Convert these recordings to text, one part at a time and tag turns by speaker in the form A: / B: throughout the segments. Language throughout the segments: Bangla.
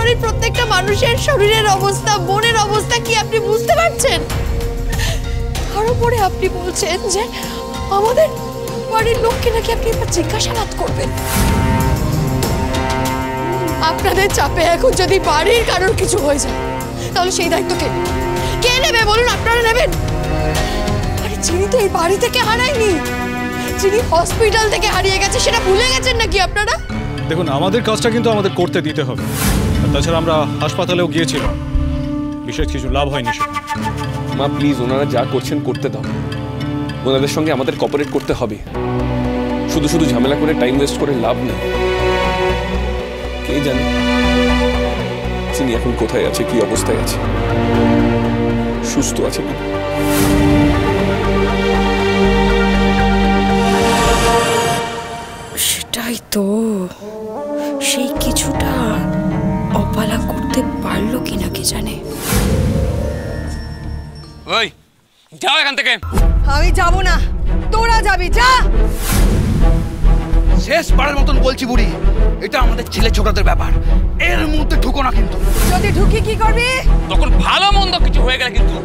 A: বাড়ির প্রত্যেকটা মানুষের শরীরের অবস্থা, মনের অবস্থা কি আপনি বুঝতে পারছেন? তার উপরে আপনি বলছেন যে আমাদের বাড়ির লোককে নাকি আপনি এবার জিজ্ঞাসাবাদ করবেন। আপনাদের চাপে এখন যদি বাড়ির কারোর কিছু হয়ে যায় তাহলে সেই দায়িত্ব কে নেবে বলুন? আপনারা নেবেন? আরে চিনি তো এই বাড়ি থেকে হারায়নি, চিনি হসপিটাল থেকে হারিয়ে গেছে, সেটা ভুলে গেছেন নাকি আপনারা?
B: দেখুন, আমাদের কাজটা কিন্তু আমাদের করতে দিতে হবে। তাছাড়া আমরা হাসপাতালেও গিয়েছিলাম, বিশেষ কিছু লাভ হয়নি সেখানে।
C: মা প্লিজ, ওনারা যা করছেন করতে দাও। ওনাদের সঙ্গে আমাদের কোঅপারেট করতে হবে। শুধু শুধু ঝামেলা করে টাইম ওয়েস্ট করে লাভ নেই। কে জানে চিনি এখন কোথায় আছে, কি অবস্থায় আছে, সুস্থ আছে কি?
D: সেটাই তো, সেই কিছুটা অপালা করতে পারলো কিনা কে জানে।
E: ওই যাও এখান থেকে।
F: আমি যাব না, তোরা যাবি, যা।
G: শেষবারের মতন বলছি বুড়ি, এটা আমাদের ছেলে ছোটদের ব্যাপার, এর মধ্যে ঢুকো না কিন্তু।
F: যদি ঢুকি কি করবি?
E: তখন ভালো মন্দ কিছু হয়ে গেলে কিন্তু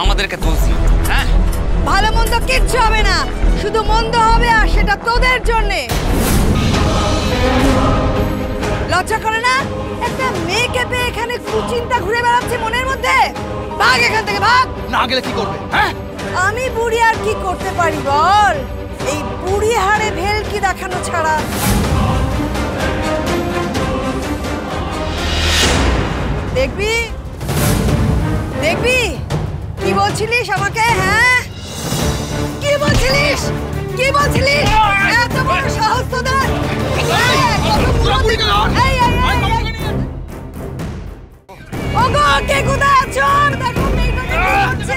E: আমাদেরকে দোষ দিও। হ্যাঁ,
F: ভালো মন্দ কিচ্ছু হবে না, শুধু মন্দ হবে, আর সেটা তোদের জন্যে। লজ্জা করে না একটা মেয়েকে পেয়ে এখানে কুচিন্তা ঘুরে বেড়াচ্ছে মনের মধ্যে? ভাগ এখান থেকে, ভাগ।
G: না গেলে কি করবে? হ্যাঁ,
F: আমি বুড়ি আর কি করতে পারি বল? এই বুড়ি হাড়ে ভেলকি দেখানো ছাড়া। দেখবি দেখবি কি বলছিলিস আমাকে? হ্যাঁ, কি বলছিলিস? কি বলছিলিস? এত বড় সাহস তোদের! ওগো, কে কোথায় আছো? দেখো মেয়েটা কি করছে।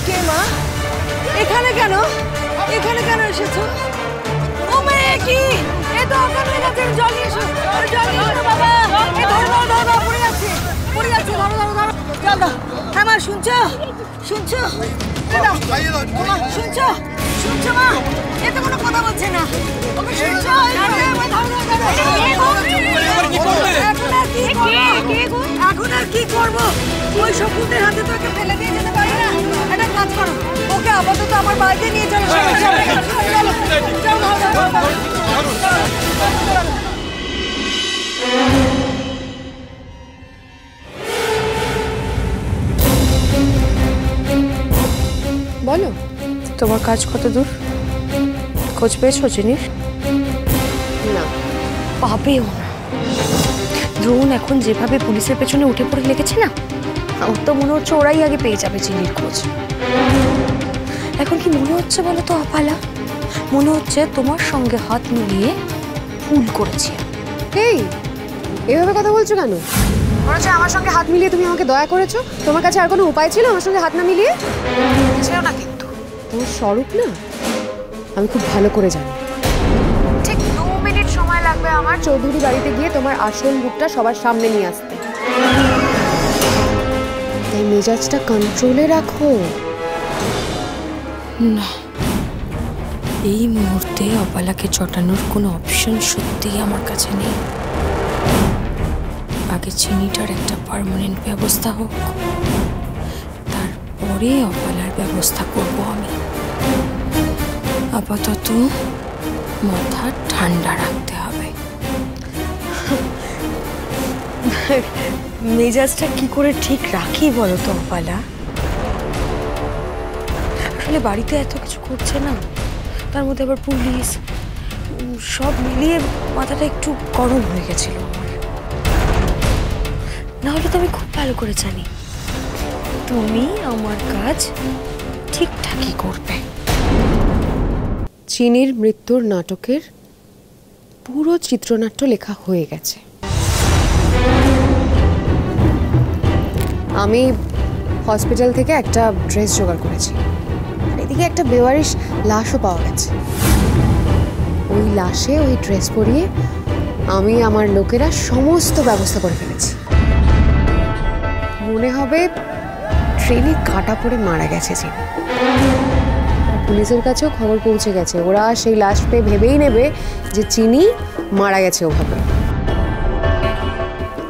F: কে মা? এখানে কেন? এখানে কেন এসেছো? ও মেয়ে, কি এ তো অজ্ঞান হয়ে গেছে। জল নিয়ে এসো, জল নিয়ে এসো বাবা। এ ধরো ধরো ধরো, পড়ে যাচ্ছে, পড়ে যাচ্ছে, ধরো ধরো ধরো, জল দাও। হ্যাঁ মা, শুনছো? শুনছো? শুনছো? শুনছো মা? এ তো কোনো কথা বলছে না। ওকে শুনছো? এখন আর কি করবো? ওই শকুনদের হাতে তো ওকে ফেলে দিয়ে যেতে পারি না। একটা কাজ করো, ওকে আপাতত আমার বাড়িতে নিয়ে চলো।
D: বলো, তোমার কাজ কত দূর? খোঁজ পেয়েছো চিনির?
A: না,
D: পাবেও না। দ্রোণ এখন যেভাবে পুলিশের পেছনে উঠে পড়ে লেগেছে না, আমার তো মনে হচ্ছে ওরাই আগে পেয়ে যাবে চিনির খোঁজ। এখন কি মনে হচ্ছে বলো তো অপালা? মনে হচ্ছে তোমার সঙ্গে হাত মিলিয়ে ভুল করেছি।
A: এই এভাবে কথা বলছো কেন? মনে হচ্ছে আমার সঙ্গে হাত মিলিয়ে তুমি আমাকে দয়া করেছো? তোমার কাছে আর কোনো উপায় ছিল আমার সঙ্গে হাত না মিলিয়ে?
D: ছিল না কিন্তু।
A: তোমার স্বরূপ না আমি খুব ভালো করে জানি।
D: ঠিক 2 মিনিট সময় লাগবে আমার
A: চৌধুরী বাড়িতে গিয়ে তোমার আসল রূপটা সবার সামনে নিয়ে আসতে। তাই মেজাজটা কন্ট্রোলে রাখো।
D: না, এই মুহূর্তে অপালাকে চটানোর কোনো অপশন সত্যিই আমার কাছে নেই। আগে চিনিটার একটা পার্মানেন্ট ব্যবস্থা হোক, তারপরে অপালার ব্যবস্থা করব আমি। আপাতত মাথা ঠান্ডা রাখতে হবে। মেজাজটা কি করে ঠিক রাখি বলো তো অপালা? আসলে বাড়িতে এত কিছু করছে না, তার মধ্যে আবার পুলিশ, সব মিলিয়ে মাথাটা একটু গরম হয়ে গেছিল আমার। নাহলে তো আমি খুব ভালো করে জানি তুমি আমার কাজ ঠিকঠাকই করবে।
A: চিনির মৃত্যুর নাটকের পুরো চিত্রনাট্য লেখা হয়ে গেছে। আমি হসপিটাল থেকে একটা ড্রেস জোগাড় করেছি, আর এদিকে একটা বেওয়ারিশ লাশও পাওয়া গেছে। ওই লাশে ওই ড্রেস পরিয়ে আমি আমার লোকেরা সমস্ত ব্যবস্থা করে ফেলেছি। মনে হবে
D: ট্রেনে কাটা পড়ে মারা গেছে চিনি। পুলিশের কাছেও খবর পৌঁছে গেছে, ওরা সেই লাশ পেয়ে ভেবেই নেবে যে চিনি মারা গেছে ওভাবে।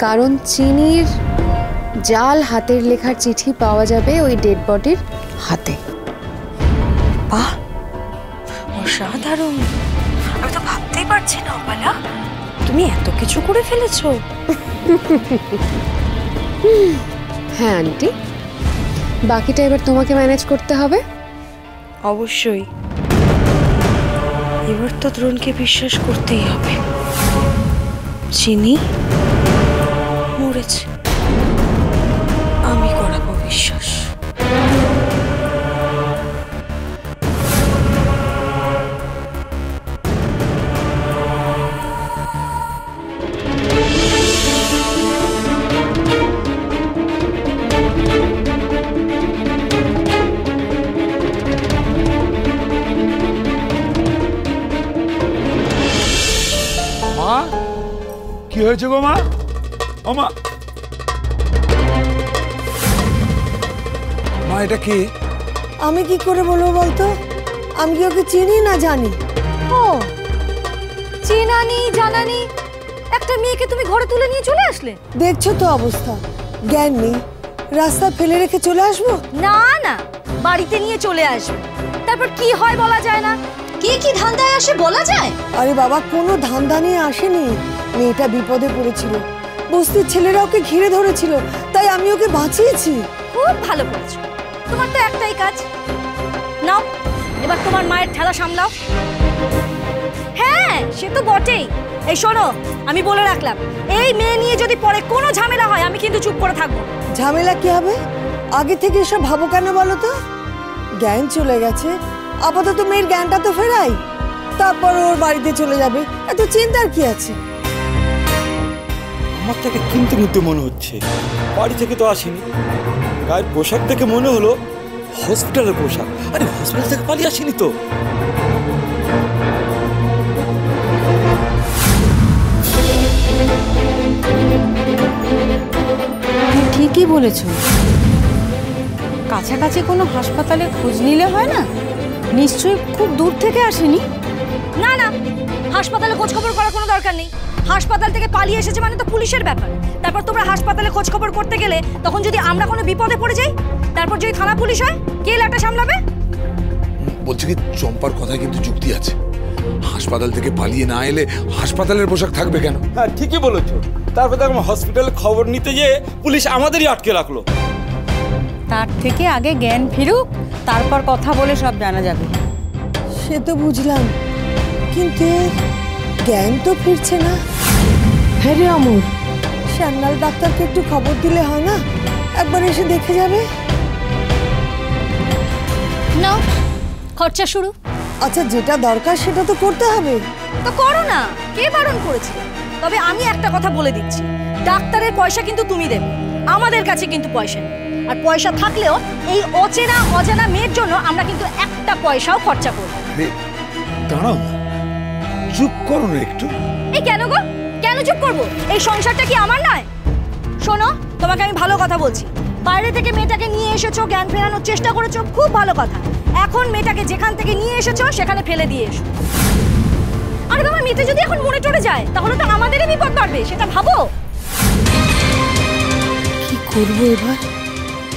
D: কারণ চিনির জাল হাতের লেখার চিঠি পাওয়া যাবে ওই ডেড বডির হাতে।
F: বাহ, অসাধারণ! আমি তো ভাবতেই পারছি না অপালা, তুমি এত কিছু করে ফেলেছো।
D: হ্যাঁ আন্টি, বাকিটা এবার তোমাকে ম্যানেজ করতে হবে।
F: অবশ্যই, এবার তো দ্রোণকে বিশ্বাস করতেই হবে। চিনি মরেছে, আমি করাবো বিশ্বাস।
G: মা, কি হয়েছে গো মা? ও মা, মা এটা কি?
F: আমি কি করে বলবো বলতো? আমি কি ওকে চিনি না জানি? ও চেনানি জানানি একটা মেয়েকে তুমি ঘরে তুলে নিয়ে চলে আসলে। দেখছো তো অবস্থা, জ্ঞান নেই, রাস্তা ফেলে রেখে চলে আসবো?
H: না না, বাড়িতে নিয়ে চলে আসবে, তারপর কি হয় বলা যায় না। কি কি ধান্দায় আসে বলা যায়?
F: আরে বাবা, কোনো ধান্দা নিয়ে আসেনি, মেয়েটা বিপদে পড়েছিল, বস্তির ছেলেরা ওকে ঘিরে ধরেছিল, তাই আমি ওকে বাঁচিয়েছি।
H: খুব ভালো করেছো, তোমার তো একটাই কাজ। নাও এবার তোমার মায়ের ঠেলা সামলাও। হ্যাঁ সে তো বটেই। এই শোনো, আমি বলে রাখলাম, এই মেয়ে নিয়ে যদি পরে কোনো ঝামেলা হয় আমি কিন্তু চুপ করে থাকবো।
F: ঝামেলা কি হবে? আগে থেকে এসব ভাবো কেন বলো তো? জ্ঞান চলে গেছে, আপাতত মেয়ের জ্ঞানটা তো ফেরাই, তারপর ওর বাড়িতে চলে যাবে, এত চিন্তার কি আছে?
I: আমার থেকে কিন্তু কিন্তু মনে হচ্ছে বাড়ি থেকে তো আসেনি, গায়ের পোশাক থেকে মনে হলো হসপিটালের পোশাক। আরে হসপিটাল থেকে পালিয়ে আসেনি তো।
J: ঠিকই বলেছ, কাছাকাছি কোনো হাসপাতালে খোঁজ নিলে হয় না? নিশ্চয়ই খুব দূর থেকে আসেনি।
H: না না, হাসপাতালে খোঁজ খবর করার কোনো দরকার নেই। হাসপাতাল থেকে পালিয়ে এসেছে মানে তো পুলিশের ব্যাপার। তারপর তোমরা হাসপাতালে খোঁজ খবর করতে গেলে তখন যদি আমরা কোনো বিপদে পড়ে যাই, তারপর যদি থানা পুলিশ হয়, কে লাটা সামলাবে?
G: বলছি কি, চম্পার কথায় কিন্তু যুক্তি আছে। হাসপাতাল থেকে পালিয়ে না এলে হাসপাতালের পোশাক থাকবে কেন?
I: হ্যাঁ ঠিকই বলেছ। তারপর দেখো হসপিটালে খবর নিতে গিয়ে পুলিশ আমাদেরই আটকে রাখলো।
J: তার থেকে আগে জ্ঞান ফিরুক, তারপর কথা বলে সব জানা যাবে।
F: সে তো বুঝলাম, কিন্তু জ্ঞান তো ফিরছে না। হ্যাঁ রে অমর, শ্যামলাল ডাক্তারকে একটু খবর দিলে হয় না? একবার এসে দেখে যাবে।
H: নাও খরচা শুরু।
F: আচ্ছা, যেটা দরকার সেটা তো করতে হবে।
H: তো করো না, কে বারণ করেছে? তবে আমি একটা কথা বলে দিচ্ছি, ডাক্তারের পয়সা কিন্তু তুমি দেবে, আমাদের কাছে কিন্তু পয়সা নেই। আর পয়সা থাকলেও এই অচেনা অজানা মেয়ের জন্য আমরা কিন্তু একটা পয়সাও খরচা করব না।
G: দাঁড়াও, চুপ করো না একটু।
H: এই কেন গো, কেন চুপ করব? এই সংসারটা কি আমার নয়? শোনো, তোমাকে আমি ভালো কথা বলছি, বাইরে থেকে মেয়েটাকে নিয়ে এসেছো, জ্ঞান ফেরানোর চেষ্টা করেছো, খুব ভালো কথা। এখন মেয়েটাকে যেখান থেকে নিয়ে এসেছো সেখানে ফেলে দিয়ে এসো। আরে বাবা, মেয়েটা যদি এখন মরে টরে যায় তাহলে তো আমাদেরই বিপদ বাড়বে, সেটা ভাবো।
F: কি করবো এবার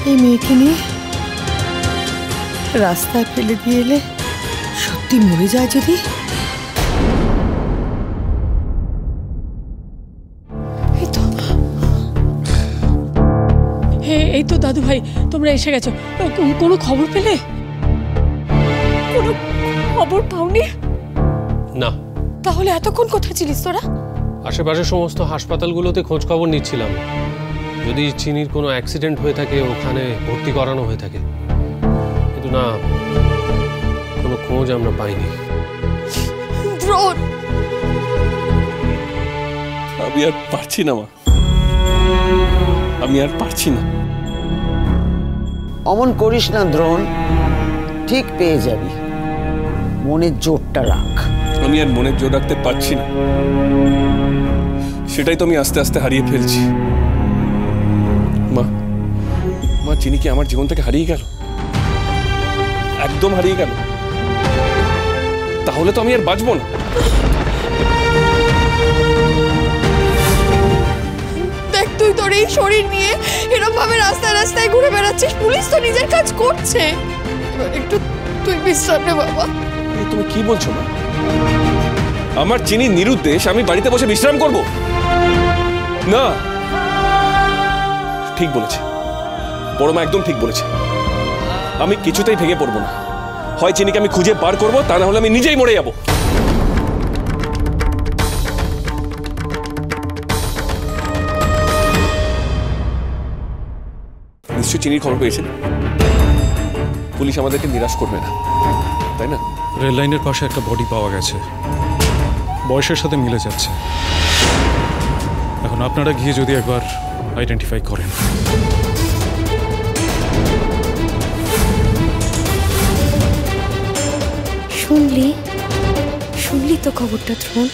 F: এই মেয়েকে নিয়ে? রাস্তায় ফেলে দিয়ে এলে সত্যি মরে যায় যদি?
A: এই তো দাদু ভাই, তোমরা এসে গেছো। কোনো খবর পেলে? কোনো খবর পাওনি?
B: না।
A: তাহলে এতক্ষণ কোথায় ছিলিস তোরা?
B: আশেপাশে সমস্ত হাসপাতালগুলোতে খোঁজ খবর নিচ্ছিলাম, যদি চিনির কোনো অ্যাক্সিডেন্ট হয়ে থাকে ওখানে ভর্তি করানো হয়ে থাকে, কিন্তু না, কোনো খোঁজ আমরা পাইনি।
A: দ্রোণ,
C: আমি আর পারছি না মা, আমি আর পারছি না।
K: অমন করিস না দ্রোণ, ঠিক পেয়ে যাবি, মনের জোরটা রাখ।
C: আমি আর মনের জোর রাখতে পারছি না, সেটাই তো আমি আস্তে আস্তে হারিয়ে ফেলছি। মা, চিনি কি আমার জীবন থেকে হারিয়ে গেল? একদম হারিয়ে গেল? তাহলে তো আমি আর বাঁচবো না।
A: দেখ, তুই তোর এই শরীর নিয়ে এরকম ভাবে রাস্তায় রাস্তায় ঘুরে বেড়াচ্ছিস, পুলিশ তো নিজের কাজ করছে। এবার একটু তুই বিশ্রাম নে বাবা।
C: তুমি কি বলছো মা? আমার চিনি নিরুদ্দেশ আমি বাড়িতে বসে বিশ্রাম করব? না, ঠিক বলেছে বড় মা, একদম ঠিক বলেছে। আমি কিছুতেই ভেঙে পড়বো না। হয় চিনিকে আমি খুঁজে বার করবো, তা না হলে আমি নিজেই মরে যাব। নিশ্চয়ই চিনির খবর পেয়েছেন। পুলিশ আমাদেরকে নিরাশ করবে না, তাই না?
L: রেল লাইনের পাশে একটা বডি পাওয়া গেছে, বয়সের সাথে মিলে যাচ্ছে। এখন আপনারা গিয়ে যদি একবার আইডেন্টিফাই করেন।
D: শুনলি তো খবরটা ধ্রুব?